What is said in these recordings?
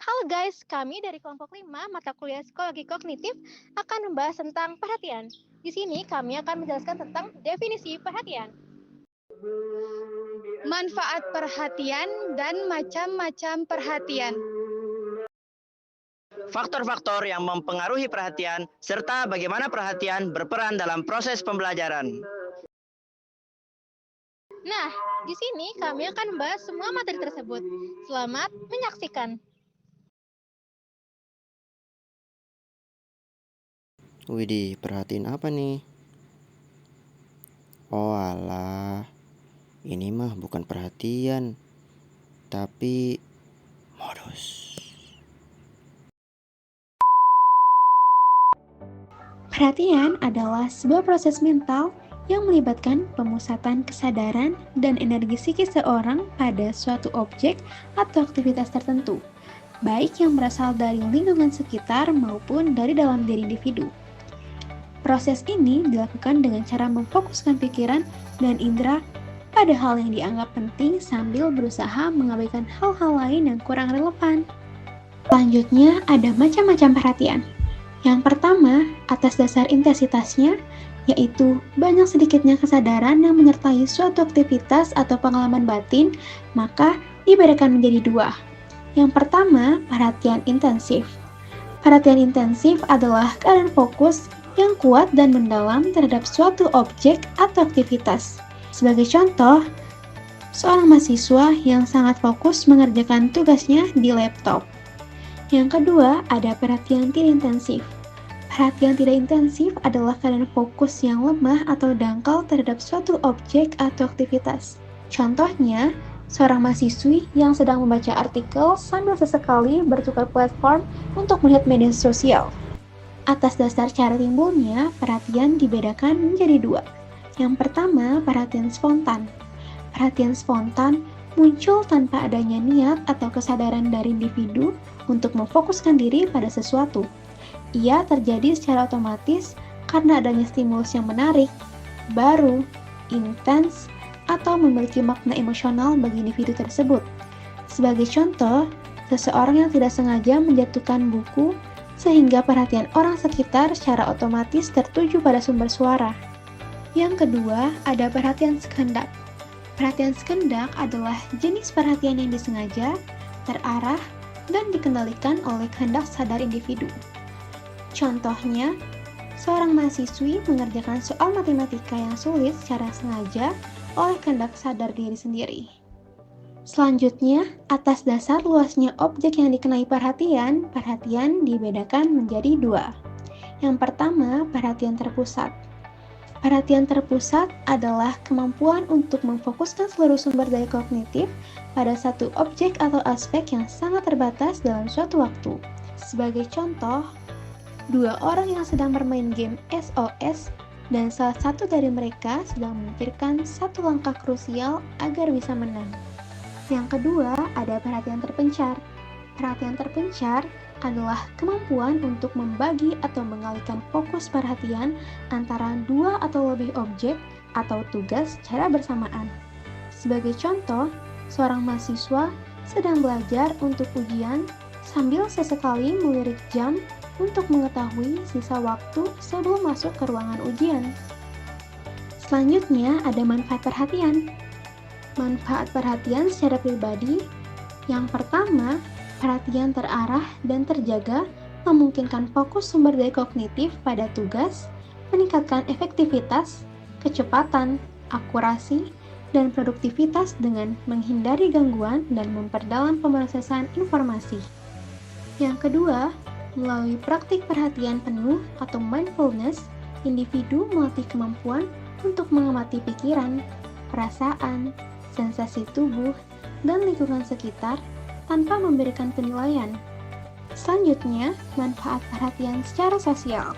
Halo guys, kami dari kelompok 5 mata kuliah psikologi kognitif akan membahas tentang perhatian. Di sini kami akan menjelaskan tentang definisi perhatian. Manfaat perhatian dan macam-macam perhatian. Faktor-faktor yang mempengaruhi perhatian serta bagaimana perhatian berperan dalam proses pembelajaran. Nah, di sini kami akan membahas semua materi tersebut. Selamat menyaksikan. Widih, perhatiin apa nih? Oh alah, ini mah bukan perhatian, tapi modus. Perhatian adalah sebuah proses mental yang melibatkan pemusatan kesadaran dan energi psikis seorang pada suatu objek atau aktivitas tertentu, baik yang berasal dari lingkungan sekitar maupun dari dalam diri individu. Proses ini dilakukan dengan cara memfokuskan pikiran dan indera pada hal yang dianggap penting sambil berusaha mengabaikan hal-hal lain yang kurang relevan. Selanjutnya, ada macam-macam perhatian. Yang pertama, atas dasar intensitasnya, yaitu banyak sedikitnya kesadaran yang menyertai suatu aktivitas atau pengalaman batin, maka dibedakan menjadi dua. Yang pertama, perhatian intensif. Perhatian intensif adalah keadaan fokus yang kuat dan mendalam terhadap suatu objek atau aktivitas. Sebagai contoh, seorang mahasiswa yang sangat fokus mengerjakan tugasnya di laptop. Yang kedua, ada perhatian tidak intensif. Perhatian tidak intensif adalah keadaan fokus yang lemah atau dangkal terhadap suatu objek atau aktivitas. Contohnya, seorang mahasiswi yang sedang membaca artikel sambil sesekali bertukar platform untuk melihat media sosial. Atas dasar cara timbulnya, perhatian dibedakan menjadi dua. Yang pertama, perhatian spontan. Perhatian spontan muncul tanpa adanya niat atau kesadaran dari individu untuk memfokuskan diri pada sesuatu. Ia terjadi secara otomatis karena adanya stimulus yang menarik, baru, intens, atau memiliki makna emosional bagi individu tersebut. Sebagai contoh, seseorang yang tidak sengaja menjatuhkan buku sehingga perhatian orang sekitar secara otomatis tertuju pada sumber suara. Yang kedua, ada perhatian sekendak. Perhatian sekendak adalah jenis perhatian yang disengaja, terarah, dan dikendalikan oleh kehendak sadar individu. Contohnya, seorang mahasiswi mengerjakan soal matematika yang sulit secara sengaja oleh kehendak sadar diri sendiri. Selanjutnya, atas dasar luasnya objek yang dikenai perhatian, perhatian dibedakan menjadi dua. Yang pertama, perhatian terpusat. Perhatian terpusat adalah kemampuan untuk memfokuskan seluruh sumber daya kognitif pada satu objek atau aspek yang sangat terbatas dalam suatu waktu. Sebagai contoh, dua orang yang sedang bermain game SOS dan salah satu dari mereka sedang memikirkan satu langkah krusial agar bisa menang. Yang kedua, ada perhatian terpencar. Perhatian terpencar adalah kemampuan untuk membagi atau mengalihkan fokus perhatian antara dua atau lebih objek atau tugas secara bersamaan. Sebagai contoh, seorang mahasiswa sedang belajar untuk ujian sambil sesekali melirik jam untuk mengetahui sisa waktu sebelum masuk ke ruangan ujian. Selanjutnya ada manfaat perhatian. Manfaat perhatian secara pribadi, yang pertama, perhatian terarah dan terjaga memungkinkan fokus sumber daya kognitif pada tugas, meningkatkan efektivitas, kecepatan, akurasi, dan produktivitas dengan menghindari gangguan dan memperdalam pemrosesan informasi. Yang kedua, melalui praktik perhatian penuh atau mindfulness, individu melatih kemampuan untuk mengamati pikiran, perasaan, sensasi tubuh, dan lingkungan sekitar tanpa memberikan penilaian. Selanjutnya, manfaat perhatian secara sosial.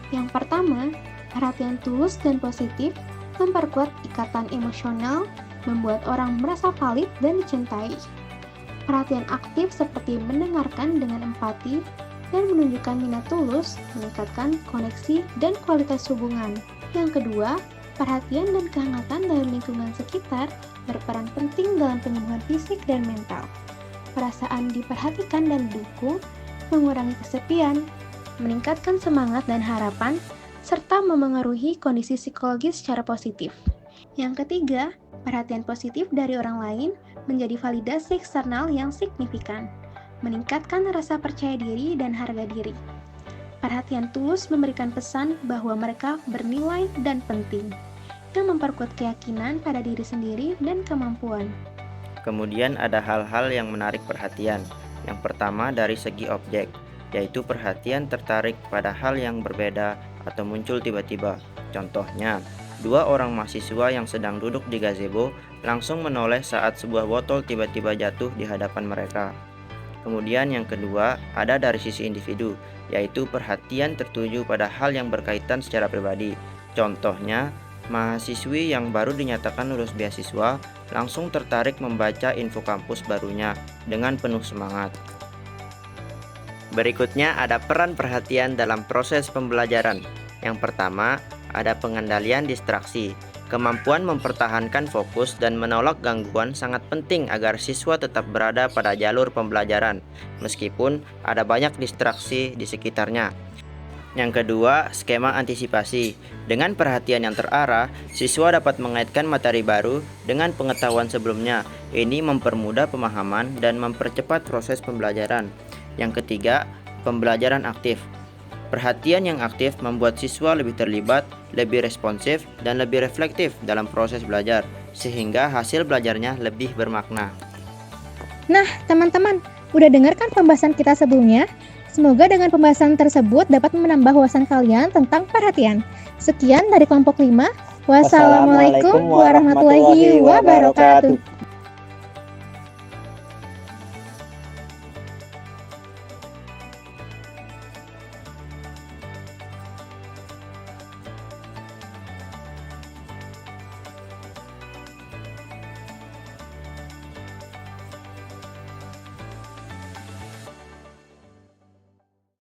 Yang pertama, perhatian tulus dan positif memperkuat ikatan emosional, membuat orang merasa valid dan dicintai. Perhatian aktif seperti mendengarkan dengan empati dan menunjukkan minat tulus meningkatkan koneksi dan kualitas hubungan. Yang kedua, perhatian dan kehangatan dalam lingkungan sekitar berperan penting dalam penyembuhan fisik dan mental. perasaan diperhatikan dan didukung, mengurangi kesepian, meningkatkan semangat dan harapan, serta memengaruhi kondisi psikologis secara positif. Yang ketiga, perhatian positif dari orang lain menjadi validasi eksternal yang signifikan, meningkatkan rasa percaya diri dan harga diri. Perhatian tulus memberikan pesan bahwa mereka bernilai dan penting, yang memperkuat keyakinan pada diri sendiri dan kemampuan. Kemudian ada hal-hal yang menarik perhatian. Yang pertama dari segi objek, yaitu perhatian tertarik pada hal yang berbeda atau muncul tiba-tiba. Contohnya, 2 orang mahasiswa yang sedang duduk di gazebo langsung menoleh saat sebuah botol tiba-tiba jatuh di hadapan mereka. Kemudian yang kedua, ada dari sisi individu, yaitu perhatian tertuju pada hal yang berkaitan secara pribadi. Contohnya, mahasiswi yang baru dinyatakan lulus beasiswa langsung tertarik membaca info kampus barunya dengan penuh semangat. Berikutnya ada peran perhatian dalam proses pembelajaran. Yang pertama, ada pengendalian distraksi. Kemampuan mempertahankan fokus dan menolak gangguan sangat penting agar siswa tetap berada pada jalur pembelajaran, meskipun ada banyak distraksi di sekitarnya. Yang kedua, skema antisipasi. Dengan perhatian yang terarah, siswa dapat mengaitkan materi baru dengan pengetahuan sebelumnya. Ini mempermudah pemahaman dan mempercepat proses pembelajaran. Yang ketiga, pembelajaran aktif. Perhatian yang aktif membuat siswa lebih terlibat, lebih responsif, dan lebih reflektif dalam proses belajar, sehingga hasil belajarnya lebih bermakna. Nah, teman-teman, udah dengar kan pembahasan kita sebelumnya? Semoga dengan pembahasan tersebut dapat menambah wawasan kalian tentang perhatian. Sekian dari kelompok 5. Wassalamualaikum warahmatullahi wabarakatuh.